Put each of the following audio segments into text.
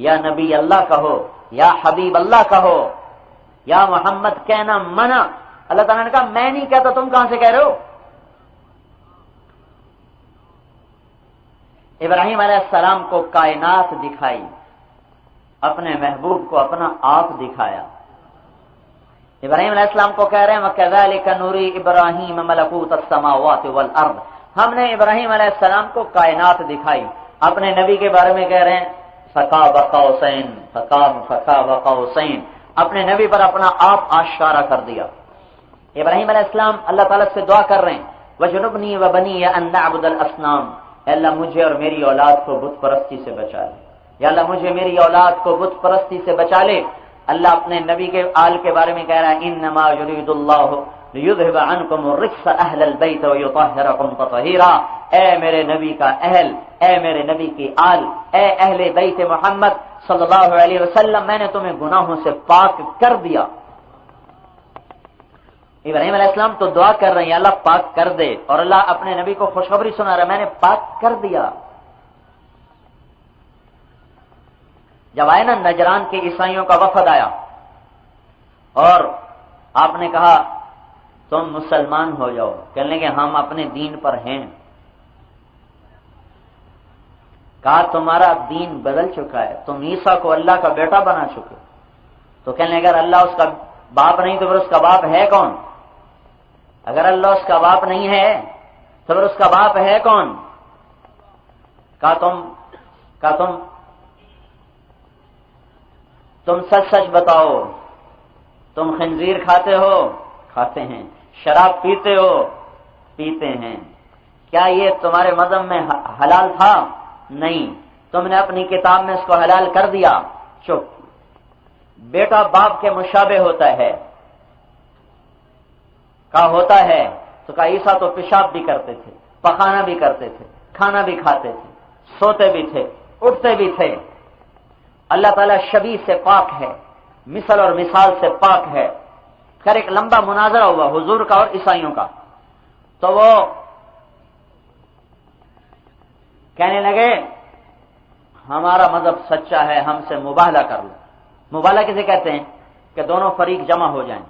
یا نبی اللہ کہو، یا حبیب اللہ کہو، یا محمد کہنا منع۔ اللہ تعالیٰ نے کہا میں نہیں کہتا، تم کہاں سے کہہ رہے ہو؟ ابراہیم علیہ السلام کو کائنات دکھائی، اپنے محبوب کو اپنا آپ دکھایا۔ ابراہیم علیہ السلام کو کہہ رہے ہیں وَكَذَلِكَ نُرِي إِبْرَاهِيمَ مَلَكُوتَ السَّمَاوَاتِ وَالْأَرْضِ، ہم نے ابراہیم علیہ السلام کو کائنات دکھائی۔ اپنے نبی کے بارے میں کہہ رہے ہیں فَقَابَ قَوْسَيْن فَقَابَ قَوْسَيْن، اپنے نبی پر اپنا آپ آشکارا کر دیا۔ ابراہیم علیہ السلام اللہ تعالیٰ سے دعا کر رہے ہیں وَجُنُبْنِي وَبَنِيَّ أَن نَعْبُدَ الْأَصْنَامَ، اے اللہ مجھے اور میری اولاد کو بت پرستی سے بچا لے، یا اللہ مجھے میری اولاد کو بت پرستی سے بچا لے۔ اللہ اپنے نبی کے آل کے بارے میں کہہ رہا ہے انما یرید اللہ لیذھب عنکم الرجس اہل البیت ویطہرکم تطہیرا، اے میرے نبی کا اہل، اے میرے نبی کی آل، اے اہل بیت محمد صلی اللہ علیہ وسلم، میں نے تمہیں گناہوں سے پاک کر دیا۔ ابراہیم علیہ السلام تو دعا کر رہے ہیں اللہ پاک کر دے، اور اللہ اپنے نبی کو خوشخبری سنا رہا ہے میں نے پاک کر دیا۔ جب آئے نا نجران کے عیسائیوں کا وفد آیا اور آپ نے کہا تم مسلمان ہو جاؤ، کہنے کہ ہم اپنے دین پر ہیں، کہا تمہارا دین بدل چکا ہے، تم عیسیٰ کو اللہ کا بیٹا بنا چکے، تو کہنے اگر اللہ اس کا باپ نہیں تو پھر اس کا باپ ہے کون؟ اگر اللہ اس کا باپ نہیں ہے تو پھر اس کا باپ ہے کون؟ کہا تم سچ سچ بتاؤ، تم خنزیر کھاتے ہو؟ کھاتے ہیں۔ شراب پیتے ہو؟ پیتے ہیں۔ کیا یہ تمہارے مذہب میں حلال تھا؟ نہیں، تم نے اپنی کتاب میں اس کو حلال کر دیا۔ چپ۔ بیٹا باپ کے مشابہ ہوتا ہے، کہا ہوتا ہے، تو کہا عیسیٰ تو پیشاب بھی کرتے تھے، پخانا بھی کرتے تھے، کھانا بھی کھاتے تھے، سوتے بھی تھے، اٹھتے بھی تھے۔ اللہ تعالیٰ شبیہ سے پاک ہے، مثل اور مثال سے پاک ہے۔ پھر ایک لمبا مناظرہ ہوا حضور کا اور عیسائیوں کا، تو وہ کہنے لگے ہمارا مذہب سچا ہے، ہم سے مباہلہ کر لو۔ مباہلہ کسے کہتے ہیں؟ کہ دونوں فریق جمع ہو جائیں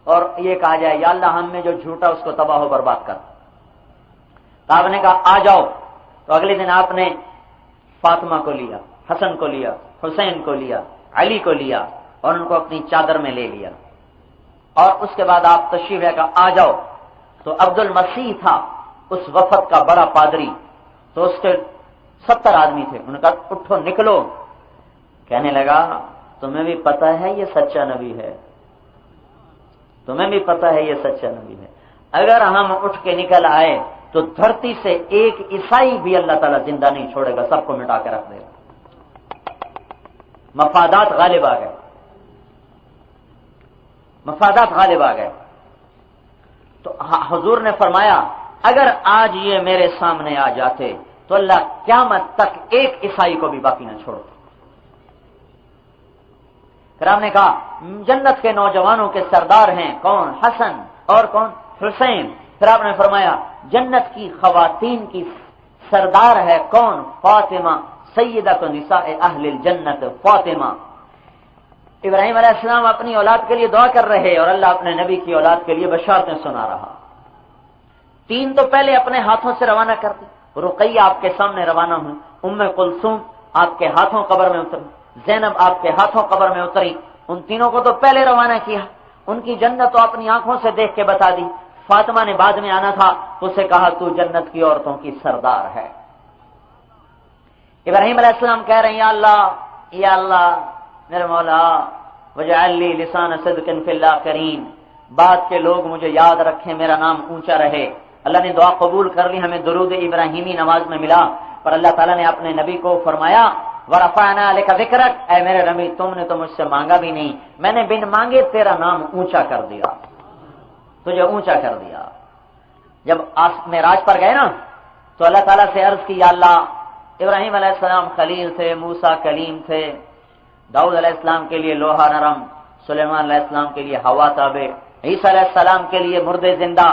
اور یہ کہا جائے یا اللہ ہم میں جو جھوٹا اس کو تباہ و برباد کر۔ تو آپ نے کہا آ جاؤ، تو اگلے دن آپ نے فاطمہ کو لیا، حسن کو لیا، حسین کو لیا، علی کو لیا اور ان کو اپنی چادر میں لے لیا، اور اس کے بعد آپ تشریف لے کر آ جاؤ۔ تو عبد المسیح تھا اس وفد کا بڑا پادری، تو اس کے 70 آدمی تھے، انہوں نے کہا اٹھو نکلو۔ کہنے لگا تمہیں بھی پتا ہے یہ سچا نبی ہے، تمہیں بھی پتا ہے یہ سچا نبی ہے، اگر ہم اٹھ کے نکل آئے تو دھرتی سے ایک عیسائی بھی اللہ تعالیٰ زندہ نہیں چھوڑے گا، سب کو مٹا کے رکھ دے گا۔ مفادات غالب آ گئے، مفادات غالب آ گئے۔ تو حضور نے فرمایا اگر آج یہ میرے سامنے آ جاتے تو اللہ قیامت تک ایک عیسائی کو بھی باقی نہ چھوڑتا۔ پھر آپ نے کہا جنت کے نوجوانوں کے سردار ہیں کون؟ حسن، اور کون؟ حسین۔ پھر آپ نے فرمایا جنت کی خواتین کی سردار ہے کون؟ فاطمہ، سیدۃ نساء اہل الجنت فاطمہ۔ ابراہیم علیہ السلام اپنی اولاد کے لیے دعا کر رہے اور اللہ اپنے نبی کی اولاد کے لیے بشارتیں سنا رہا۔ 3 تو پہلے اپنے ہاتھوں سے روانہ کر دی، رقیہ آپ کے سامنے روانہ ہوئی، ام کلثوم آپ کے ہاتھوں قبر میں اتری، زینب آپ کے ہاتھوں قبر میں اتری۔ ان تینوں کو تو پہلے روانہ کیا، ان کی جنت تو اپنی آنکھوں سے دیکھ کے بتا دی۔ فاطمہ نے بعد میں آنا تھا، اسے کہا تو جنت کی عورتوں کی سردار ہے۔ ابراہیم علیہ السلام کہہ رہے ہیں یا اللہ میرے مولا وجعل لی لسان صدق فی الاخرین، بعد کے لوگ مجھے یاد رکھیں، میرا نام اونچا رہے۔ اللہ نے دعا قبول کر لی، ہمیں درود ابراہیمی نماز میں ملا، پر اللہ تعالیٰ نے اپنے نبی کو فرمایا ورفعنا لک ذکرک، اے میرے نبی تم نے تو مجھ سے مانگا بھی نہیں، میں نے بن مانگے تیرا نام اونچا کر دیا، تجھے اونچا کر دیا۔ جب معراج پر گئے نا تو اللہ تعالیٰ سے عرض کی یا اللہ ابراہیم علیہ السلام خلیل تھے، موسیٰ کلیم تھے، داؤد علیہ السلام کے لیے لوہا نرم، سلیمان علیہ السلام کے لیے ہوا تابع، عیسیٰ علیہ السلام کے لیے مردے زندہ،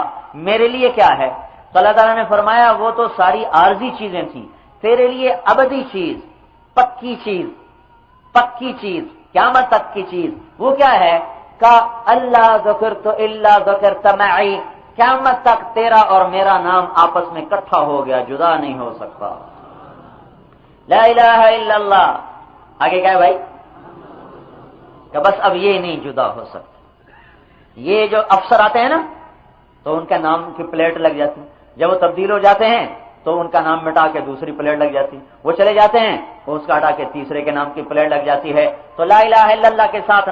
میرے لیے کیا ہے؟ تو اللہ تعالیٰ نے فرمایا وہ تو ساری عارضی چیزیں تھیں، تیرے لیے ابدی چیز، پکی چیز، پکی چیز، قیامت تک کی چیز، وہ کیا ہے؟ کا اللہ ذکرت الا ذکرت معی، قیامت تک تیرا اور میرا نام آپس میں اکٹھا ہو گیا، جدا نہیں ہو سکتا۔ لا الہ الا اللہ، آگے کیا ہے بھائی؟ کہ بس اب یہ نہیں جدا ہو سکتا۔ یہ جو افسر آتے ہیں نا تو ان کا نام کی پلیٹ لگ جاتی، جب وہ تبدیل ہو جاتے ہیں تو ان کا نام مٹا کے دوسری پلیٹ لگ جاتی، وہ چلے جاتے ہیں تو اس کا ہٹا کے تیسرے کے نام کی پلیٹ لگ جاتی ہے۔ تو لا الہ الا اللہ کے ساتھ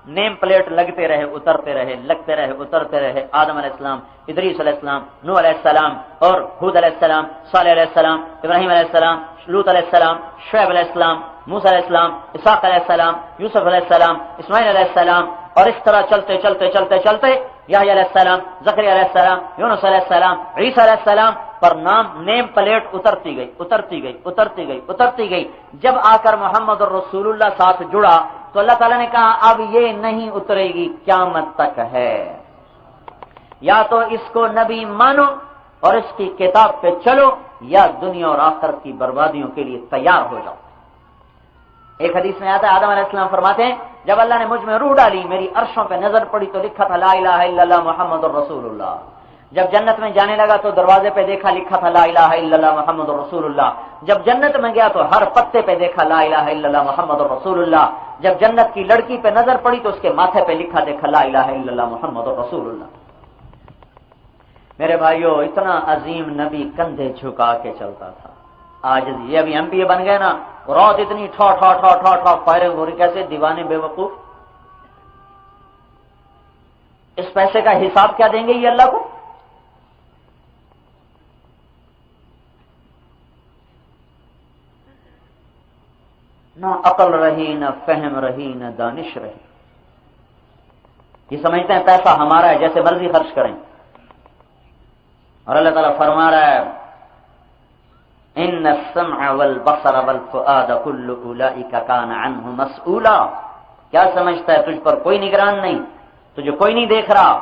نیم پلیٹ لگتے رہے، اترتے رہے، لگتے رہے، اترتے رہے۔ آدم علیہ السلام، ادریس علیہ السلام، نوح علیہ السلام اور ہود علیہ السلام، صالح علیہ السلام، ابراہیم علیہ السلام، لوط علیہ السلام، شعیب علیہ السلام، موسیٰ علیہ السلام، اسحاق علیہ السلام، یوسف علیہ السلام، اسماعیل علیہ السلام، اور اس طرح چلتے چلتے چلتے چلتے یحییٰ علیہ السلام، زکریا علیہ السلام، یونس علیہ السلام، عیسیٰ علیہ السلام پر نیم پلیٹ اترتی گئی، اترتی گئی، اترتی گئی، اترتی گئی۔ جب آ کر محمد الرسول اللہ ساتھ جڑا تو اللہ تعالیٰ نے کہا اب یہ نہیں اترے گی، قیامت تک ہے، یا تو اس کو نبی مانو اور اس کی کتاب پہ چلو، یا دنیا اور آخرت کی بربادیوں کے لیے تیار ہو جاؤ۔ ایک حدیث میں آتا ہے آدم علیہ السلام فرماتے ہیں جب اللہ نے مجھ میں روح ڈالی، میری عرشوں پہ نظر پڑی تو لکھا تھا لا الہ الا اللہ محمد الرسول اللہ۔ جب جنت میں جانے لگا تو دروازے پہ دیکھا لکھا تھا لا الہ الا اللہ محمد الرسول اللہ۔ جب جنت میں گیا تو ہر پتے پہ دیکھا لا الہ الا اللہ محمد الرسول اللہ۔ جب جنت کی لڑکی پہ نظر پڑی تو اس کے ماتھے پہ لکھا دیکھا لا الہ الا اللہ محمد الرسول اللہ۔ میرے بھائیو، اتنا عظیم نبی کندھے جھکا کے چلتا تھا۔ آج یہ ابھی ایم پی اے بن گئے نا، رات اتنی ٹھا ٹھا ٹھا ٹھا ٹھا فائرنگ ہو رہی، کیسے دیوانے بے وقوف۔ اس پیسے کا حساب کیا دیں گے یہ اللہ کو؟ نہ عقل رہی، نہ فہم رہی، نہ دانش رہی۔ یہ سمجھتے ہیں پیسہ ہمارا ہے، جیسے مرضی خرچ کریں۔ اور اللہ تعالیٰ فرما رہا ہے ان السمع والبصر والفؤاد كل اولئک کان عنہ مسئولا۔ کیا سمجھتا ہے تجھ پر کوئی نگران نہیں، تجھے کوئی نہیں دیکھ رہا،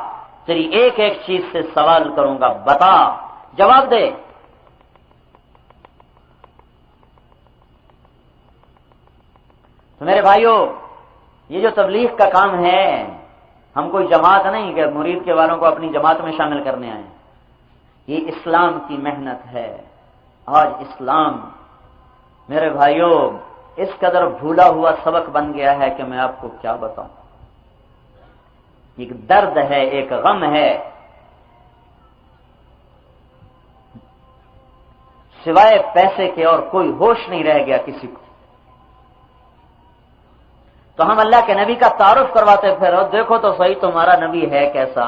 تیری ایک ایک چیز سے سوال کروں گا، بتا، جواب دے۔ تو میرے بھائیوں، یہ جو تبلیغ کا کام ہے، ہم کوئی جماعت نہیں کہ مرید کے والوں کو اپنی جماعت میں شامل کرنے آئے، یہ اسلام کی محنت ہے۔ آج اسلام میرے بھائیوں اس قدر بھولا ہوا سبق بن گیا ہے کہ میں آپ کو کیا بتاؤں۔ ایک درد ہے، ایک غم ہے، سوائے پیسے کے اور کوئی ہوش نہیں رہ گیا کسی کو۔ تو ہم اللہ کے نبی کا تعارف کرواتے پھر دیکھو تو صحیح تمہارا نبی ہے کیسا،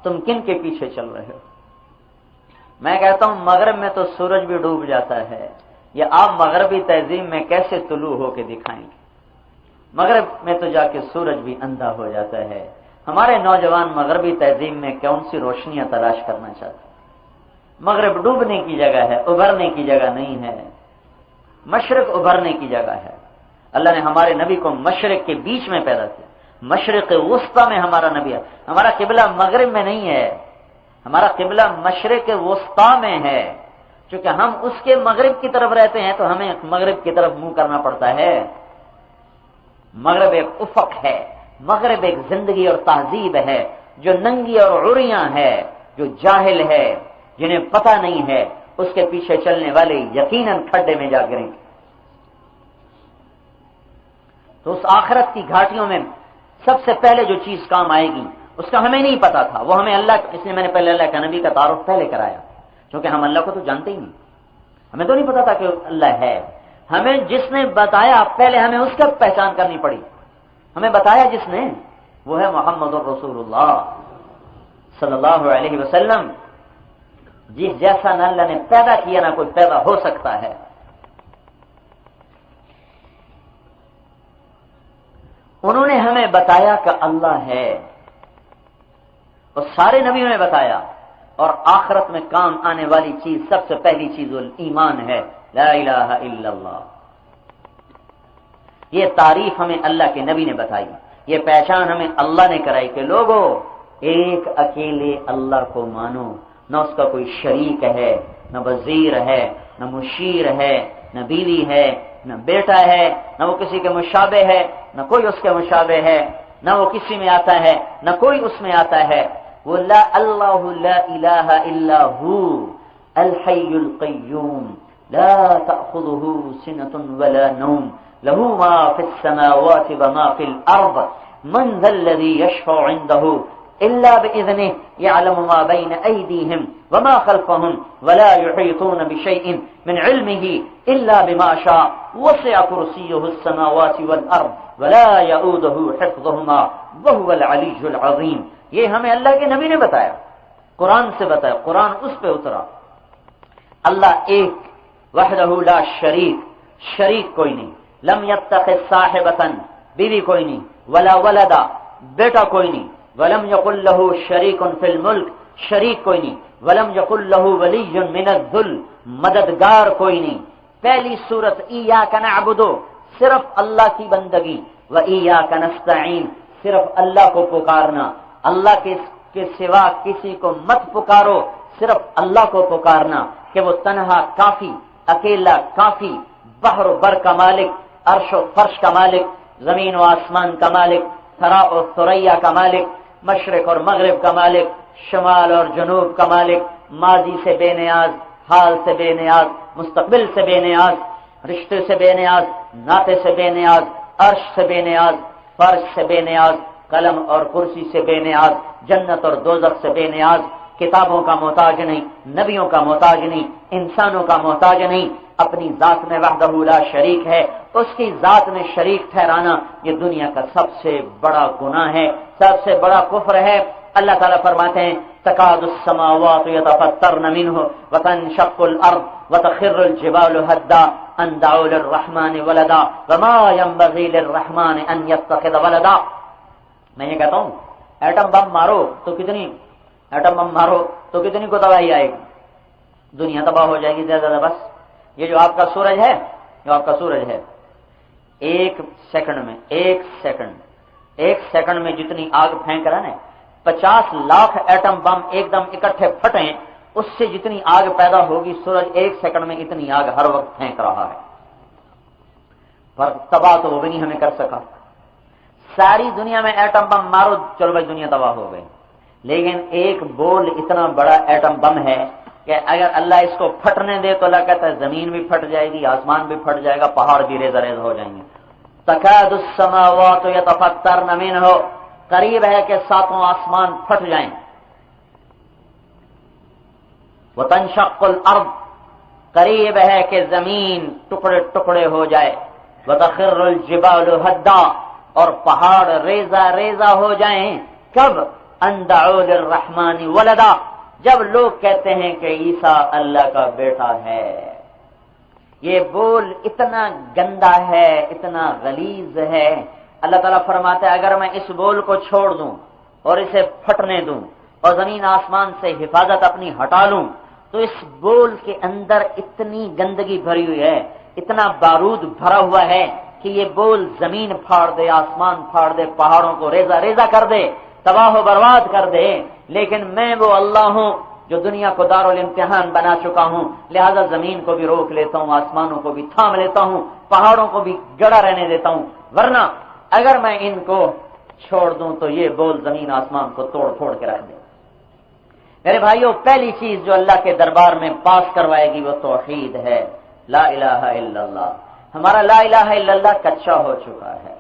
تم کن کے پیچھے چل رہے ہو۔ میں کہتا ہوں مغرب میں تو سورج بھی ڈوب جاتا ہے، یہ آپ مغربی تہذیب میں کیسے طلوع ہو کے دکھائیں گے؟ مغرب میں تو جا کے سورج بھی اندھا ہو جاتا ہے۔ ہمارے نوجوان مغربی تہذیب میں کون سی روشنیاں تلاش کرنا چاہتے ہیں؟ مغرب ڈوبنے کی جگہ ہے، ابھرنے کی جگہ نہیں ہے۔ مشرق ابھرنے کی جگہ ہے۔ اللہ نے ہمارے نبی کو مشرق کے بیچ میں پیدا کیا، مشرق وسطی میں ہمارا نبی ہے۔ ہمارا قبلہ مغرب میں نہیں ہے، ہمارا قبلہ مشرق وسطی میں ہے۔ چونکہ ہم اس کے مغرب کی طرف رہتے ہیں تو ہمیں مغرب کی طرف منہ کرنا پڑتا ہے۔ مغرب ایک افق ہے، مغرب ایک زندگی اور تہذیب ہے جو ننگی اور عریاں ہے، جو جاہل ہے، جنہیں پتہ نہیں ہے، اس کے پیچھے چلنے والے یقیناً کھڈے میں جا گریں گے۔ تو اس آخرت کی گھاٹیوں میں سب سے پہلے جو چیز کام آئے گی اس کا ہمیں نہیں پتا تھا، وہ ہمیں اللہ، اس لیے میں نے پہلے اللہ کا نبی کا تعارف پہلے کرایا، کیونکہ ہم اللہ کو تو جانتے ہی نہیں، ہمیں تو نہیں پتا تھا کہ اللہ ہے۔ ہمیں جس نے بتایا پہلے ہمیں اس کا پہچان کرنی پڑی، ہمیں بتایا جس نے وہ ہے محمد الرسول اللہ صلی اللہ علیہ وسلم، جس جیسا نہ اللہ نے پیدا کیا نہ کوئی پیدا ہو سکتا ہے۔ انہوں نے ہمیں بتایا کہ اللہ ہے، اور سارے نبیوں نے بتایا، اور آخرت میں کام آنے والی چیز سب سے پہلی چیز ایمان ہے، لا الہ الا اللہ۔ یہ تعریف ہمیں اللہ کے نبی نے بتائی، یہ پہچان ہمیں اللہ نے کرائی کہ لوگوں ایک اکیلے اللہ کو مانو، نہ اس کا کوئی شریک ہے، نہ وزیر ہے، نہ مشیر ہے، نہ بیوی ہے، نہ بیٹا ہے، نہ وہ کسی کے مشابہ ہے، نہ کوئی اس کے مشابہ ہے، نہ وہ کسی میں آتا ہے نہ کوئی اس میں آتا ہے۔ وہ اللہ لا الہ الا ہو الحی القیوم لا تأخذه سنة ولا نوم له ما في السماوات وما في الأرض من ذا الذي يشفع عنده إلا بإذنه يعلم ما بين أيديهم وما خلفهم ولا يحيطون بشيء من علمه إلا بما شاء وسع كرسيه السماوات والأرض ولا يؤوده حفظهما وهو العلي العظيم۔ یہ ہمیں اللہ کے نبی نے بتایا، قرآن سے بتایا، قرآن اس پہ اترا۔ اللہ ایک، وحدہ لا شریک، شریک کوئی نہیں، لم یتخذ صاحبۃ، بیوی کوئی نہیں، ولا ولدا، بیٹا کوئی نہیں، ولم یقل لہ شریک فی الملک، شریک کوئی نہیں، ولم یقل لہ ولی من الذل، مددگار کوئی نہیں۔ پہلی سورت ایاک نعبد، صرف اللہ کی بندگی، و ایاک نستعین، صرف اللہ کو پکارنا، اللہ کے سوا کسی کو مت پکارو، صرف اللہ کو پکارنا کہ وہ تنہا کافی، اکیلا کافی، بحر و بر کا مالک، عرش و فرش کا مالک، زمین و آسمان کا مالک، ثرا و ثریا کا مالک، مشرق اور مغرب کا مالک، شمال اور جنوب کا مالک، ماضی سے بے نیاز، حال سے بے نیاز، مستقبل سے بے نیاز، رشتے سے بے نیاز، ناطے سے بے نیاز، عرش سے بے نیاز، فرش سے بے نیاز، قلم اور کرسی سے بے نیاز، جنت اور دوزخ سے بے نیاز، کتابوں کا محتاج نہیں، نبیوں کا محتاج نہیں، انسانوں کا محتاج نہیں، اپنی ذات میں وحدہ لا شریک ہے، اس کی ذات میں شریک ٹھہرانا یہ دنیا کا سب سے بڑا گناہ ہے، سب سے بڑا کفر ہے۔ اللہ تعالیٰ فرماتے ہیں تکاد السماوات یتفطرن منہ وتنشق الارض وتخر الجبال هدا ان دعوا للرحمن ولدا وما ينبغي للرحمن ان يتخذ ولدا۔ میں یہ کہتا ہوں ایٹم بم مارو تو کتنی کو تباہی آئے گی، دنیا تباہ ہو جائے گی زیادہ بس۔ یہ جو آپ کا سورج ہے ایک سیکنڈ میں جتنی آگ پھینک رہا ہے، 50 لاکھ ایٹم بم ایک دم اکٹھے پھٹیں، اس سے جتنی آگ پیدا ہوگی سورج ایک سیکنڈ میں اتنی آگ ہر وقت پھینک رہا ہے، پر تباہ تو وہ بھی نہیں ہمیں کر سکا۔ ساری دنیا میں ایٹم بم مارو، چلو بھائی دنیا تباہ ہو گئی، لیکن ایک بول اتنا بڑا ایٹم بم ہے کہ اگر اللہ اس کو پھٹنے دے تو اللہ کہتا ہے زمین بھی پھٹ جائے گی، آسمان بھی پھٹ جائے گا، پہاڑ بھی ریزہ ریز ہو جائیں گے۔ تکاد السماوات یتفطرن منہ، قریب ہے کہ ساتوں آسمان پھٹ جائیں۔ وتنشق الارض، قریب ہے کہ زمین ٹکڑے ٹکڑے ہو جائے۔ وتخر الجبال ہدا، اور پہاڑ ریزہ ریزہ ہو جائیں۔ کب؟ ان دعوا للرحمن ولدا، جب لوگ کہتے ہیں کہ عیسیٰ اللہ کا بیٹا ہے۔ یہ بول اتنا گندا ہے، اتنا غلیظ ہے۔ اللہ تعالیٰ فرماتا ہے اگر میں اس بول کو چھوڑ دوں اور اسے پھٹنے دوں اور زمین آسمان سے حفاظت اپنی ہٹا لوں تو اس بول کے اندر اتنی گندگی بھری ہوئی ہے، اتنا بارود بھرا ہوا ہے کہ یہ بول زمین پھاڑ دے، آسمان پھاڑ دے، پہاڑوں کو ریزہ ریزہ کر دے، تباہ و برباد کر دے۔ لیکن میں وہ اللہ ہوں جو دنیا کو دارالامتحان بنا چکا ہوں، لہذا زمین کو بھی روک لیتا ہوں، آسمانوں کو بھی تھام لیتا ہوں، پہاڑوں کو بھی گڑا رہنے دیتا ہوں، ورنہ اگر میں ان کو چھوڑ دوں تو یہ بول زمین آسمان کو توڑ پھوڑ کے رکھ دے۔ میرے بھائیوں، پہلی چیز جو اللہ کے دربار میں پاس کروائے گی وہ توحید ہے، لا الہ الا اللہ۔ ہمارا لا الہ الا اللہ کچا ہو چکا ہے۔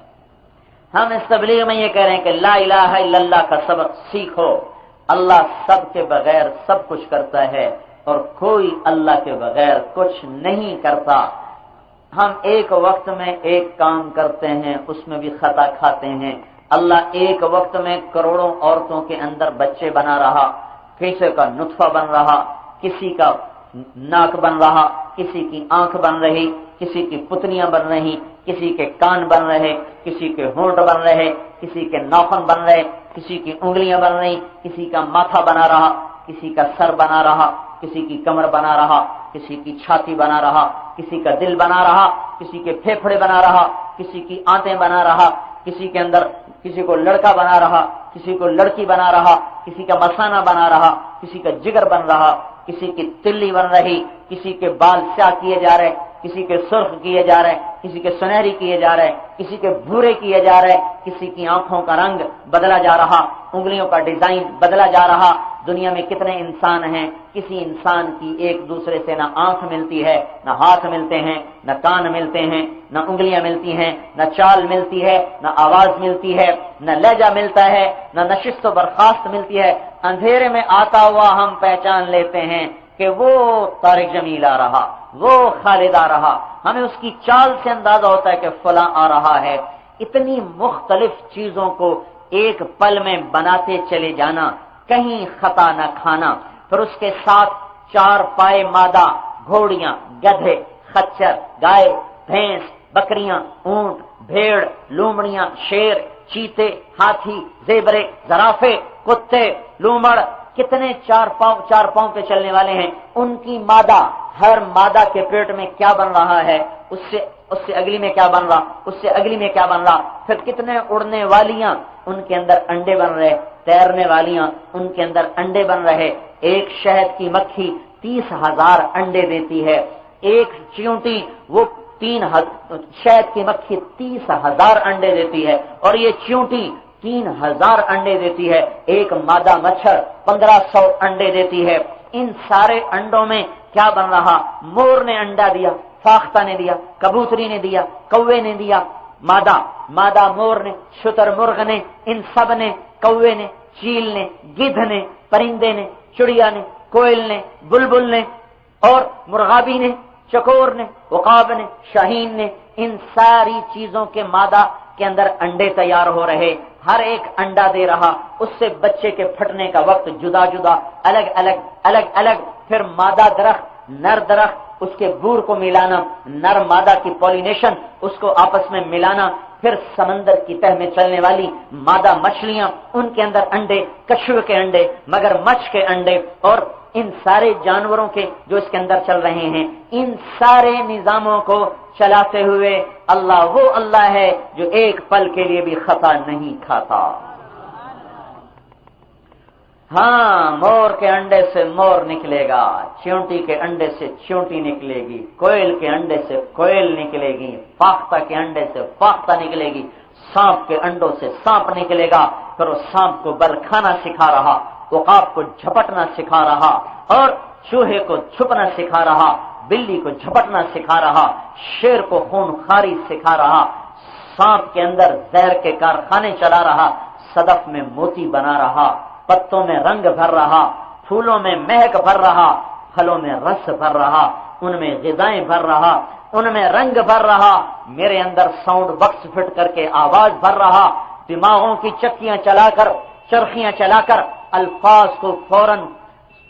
ہم اس تبلیغ میں یہ کہہ رہے ہیں کہ لا الہ الا اللہ کا سبق سیکھو، اللہ سب کے بغیر سب کچھ کرتا ہے اور کوئی اللہ کے بغیر کچھ نہیں کرتا۔ ہم ایک وقت میں ایک کام کرتے ہیں، اس میں بھی خطا کھاتے ہیں۔ اللہ ایک وقت میں کروڑوں عورتوں کے اندر بچے بنا رہا، کسی کا نطفہ بن رہا، کسی کا ناک بن رہا، کسی کی آنکھ بن رہی، کسی کی پتلیاں بن رہی، کسی کے کان بن رہے، کسی کے ہونٹ بن رہے، کسی کے ناخن بن رہے، کسی کی انگلیاں بن رہی، کسی کا ماتھا بنا رہا، کسی کا سر بنا رہا، کسی کی کمر بنا رہا، کسی کی چھاتی بنا رہا، کسی کا دل بنا رہا، کسی کے پھیپھڑے بنا رہا، کسی کی آنتیں بنا رہا، کسی کے اندر کسی کو لڑکا بنا رہا، کسی کو لڑکی بنا رہا، کسی کا مثانہ بنا رہا، کسی کا جگر بن رہا، کسی کی تلی بن رہی، کسی کے بال سیاہ کیے جا رہے، کسی کے سرخ کیے جا رہے ہیں، کسی کے سنہری کیے جا رہے ہیں، کسی کے بھورے کیے جا رہے ہیں، کسی کی آنکھوں کا رنگ بدلا جا رہا، انگلیوں کا ڈیزائن بدلا جا رہا۔ دنیا میں کتنے انسان ہیں، کسی انسان کی ایک دوسرے سے نہ آنکھ ملتی ہے، نہ ہاتھ ملتے ہیں، نہ کان ملتے ہیں، نہ انگلیاں ملتی ہیں، نہ چال ملتی ہے، نہ آواز ملتی ہے، نہ لہجہ ملتا ہے، نہ نشست و برخاست ملتی ہے۔ اندھیرے میں آتا ہوا ہم پہچان لیتے ہیں کہ وہ طارق جمیل آ رہا، وہ خالد آ رہا، ہمیں اس کی چال سے اندازہ ہوتا ہے کہ فلاں آ رہا ہے۔ اتنی مختلف چیزوں کو ایک پل میں بناتے چلے جانا، کہیں خطا نہ کھانا، پھر اس کے ساتھ 4 پائے مادہ، گھوڑیاں، گدھے، خچر، گائے، بھینس، بکریاں، اونٹ، بھیڑ، لومڑیاں، شیر، چیتے، ہاتھی، زیبرے، زرافے، کتے، لومڑ، کتنے 4 پاؤں کے چلنے والے ہیں، ان کی مادہ، ہر مادہ کے پیٹ میں کیا بن رہا ہے، اس سے اگلی میں کیا بن رہا، اس سے اگلی میں کیا بن رہا، پھر کتنے اڑنے والیاں، ان کے اندر انڈے بن رہے، تیرنے والیاں، ان کے اندر انڈے بن رہے۔ ایک شہد کی مکھی 30,000 انڈے دیتی ہے، ایک چیونٹی وہ شہد کی مکھی 30,000 انڈے دیتی ہے، اور یہ چیونٹی 3,000 انڈے دیتی ہے۔ ایک مادہ مچھر 1,500 انڈے دیتی ہے۔ ان سارے انڈوں میں کیا بن رہا، مور نے انڈا دیا، فاختہ نے دیا، کبوتری نے دیا، کوے نے دیا، مادہ مور نے، شتر مرغ نے، ان سب نے، کوے نے، چیل نے، گدھ نے، پرندے نے، چڑیا نے، کوئل نے، بلبل نے، اور مرغابی نے، چکور نے، عقاب نے، شاہین نے، ان ساری چیزوں کے مادہ کے اندر انڈے تیار ہو رہے، ہر ایک انڈا دے رہا، اس سے بچے کے پھٹنے کا وقت جدا جدا، الگ الگ، پھر مادہ درخت، نر درخت، اس کے بور کو ملانا، نر مادہ کی پولینیشن، اس کو آپس میں ملانا، پھر سمندر کی تہ میں چلنے والی مادہ مچھلیاں، ان کے اندر انڈے، کچھوے کے انڈے، مگر مچھ کے انڈے، اور ان سارے جانوروں کے جو اس کے اندر چل رہے ہیں، ان سارے نظاموں کو چلاتے ہوئے اللہ وہ اللہ ہے جو ایک پل کے لیے بھی خطا نہیں کھاتا۔ ہاں، مور کے انڈے سے مور نکلے گا، چیونٹی کے انڈے سے چیونٹی نکلے گی، کوئل کے انڈے سے کوئل نکلے گی، فاختہ کے انڈے سے فاختہ نکلے گی، سانپ کے انڈوں سے سانپ نکلے گا، پھر وہ سانپ کو بل کھانا سکھا رہا، عقاب کو جھپٹنا سکھا رہا، اور چوہے کو چھپنا سکھا رہا، بلی کو جھپٹنا سکھا رہا، شیر کو خون خاری سکھا رہا، سانپ کے اندر زہر کے کارخانے چلا رہا، صدف میں موتی بنا رہا، پتوں میں رنگ بھر رہا، پھولوں میں مہک بھر رہا، پھلوں میں رس بھر رہا، ان میں غذائیں بھر رہا، ان میں رنگ بھر رہا، میرے اندر ساؤنڈ باکس فٹ کر کے آواز بھر رہا، دماغوں کی چکیاں چلا کر، چرخیاں چلا کر، الفاظ کو فوراً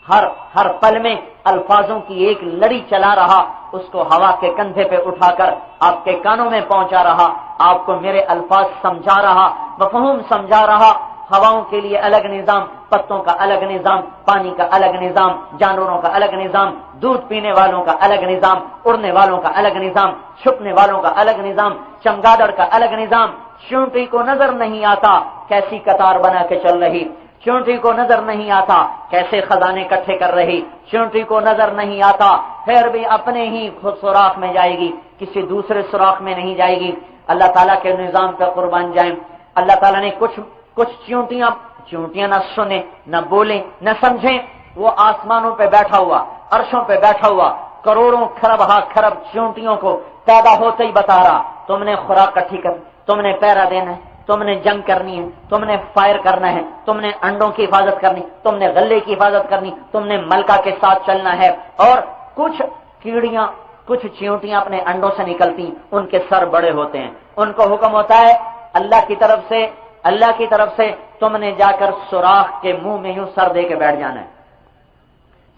ہر پل میں الفاظوں کی ایک لڑی چلا رہا، اس کو ہوا کے کندھے پہ اٹھا کر آپ کے کانوں میں پہنچا رہا، آپ کو میرے الفاظ سمجھا رہا، مفہوم سمجھا رہا۔ ہواؤں کے لیے الگ نظام، پتوں کا الگ نظام، پانی کا الگ نظام، جانوروں کا الگ نظام، دودھ پینے والوں کا الگ نظام، اڑنے والوں کا الگ نظام، چھپنے والوں کا الگ نظام، چمگادڑ کا الگ نظام۔ چونٹی کو نظر نہیں آتا کیسی قطار بنا کے چل رہی، چونٹی کو نظر نہیں آتا کیسے خزانے اکٹھے کر رہی، چونٹی کو نظر نہیں آتا پھر بھی اپنے ہی خود سوراخ میں جائے گی، کسی دوسرے سوراخ میں نہیں جائے گی۔ اللہ تعالیٰ کے نظام پہ قربان جائیں۔ اللہ تعالیٰ نے کچھ چونٹیاں نہ سنیں، نہ بولیں، نہ سمجھیں، وہ آسمانوں پہ بیٹھا ہوا، عرشوں پہ بیٹھا ہوا، کروڑوں خرب چونٹیوں کو پیدا ہوتے ہی بتا رہا، تم نے خوراک اکٹھی کرنی، تم نے پہرا دینا ہے، تم نے جنگ کرنی ہے، تم نے فائر کرنا ہے، تم نے انڈوں کی حفاظت کرنی، تم نے غلے کی حفاظت کرنی، تم نے ملکہ کے ساتھ چلنا ہے۔ اور کچھ کیڑیاں، کچھ چیونٹیاں اپنے انڈوں سے نکلتی، ان کے سر بڑے ہوتے ہیں، ان کو حکم ہوتا ہے اللہ کی طرف سے تم نے جا کر سوراخ کے منہ میں یوں سر دے کے بیٹھ جانا ہے،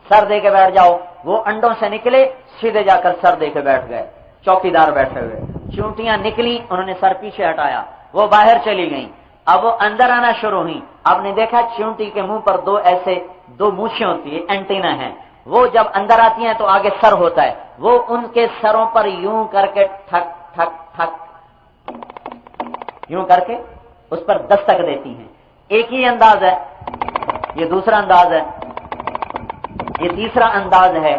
سر دے کے بیٹھ جاؤ۔ وہ انڈوں سے نکلے، سیدھے جا کر سر دے کے بیٹھ گئے، چوکیدار بیٹھے ہوئے۔ چونٹیاں نکلی، انہوں نے سر پیچھے ہٹایا، وہ باہر چلی گئیں، اب وہ اندر آنا شروع ہوئی۔ آپ نے دیکھا چونٹی کے منہ پر دو مونچھیں ہوتی ہیں، اینٹینا ہیں، وہ جب اندر آتی ہیں تو آگے سر ہوتا ہے، وہ ان کے سروں پر یوں کر کے ٹھک ٹھک ٹھک یوں کر کے اس پر دستک دیتی ہیں۔ ایک ہی انداز ہے، یہ دوسرا انداز ہے، یہ تیسرا انداز ہے،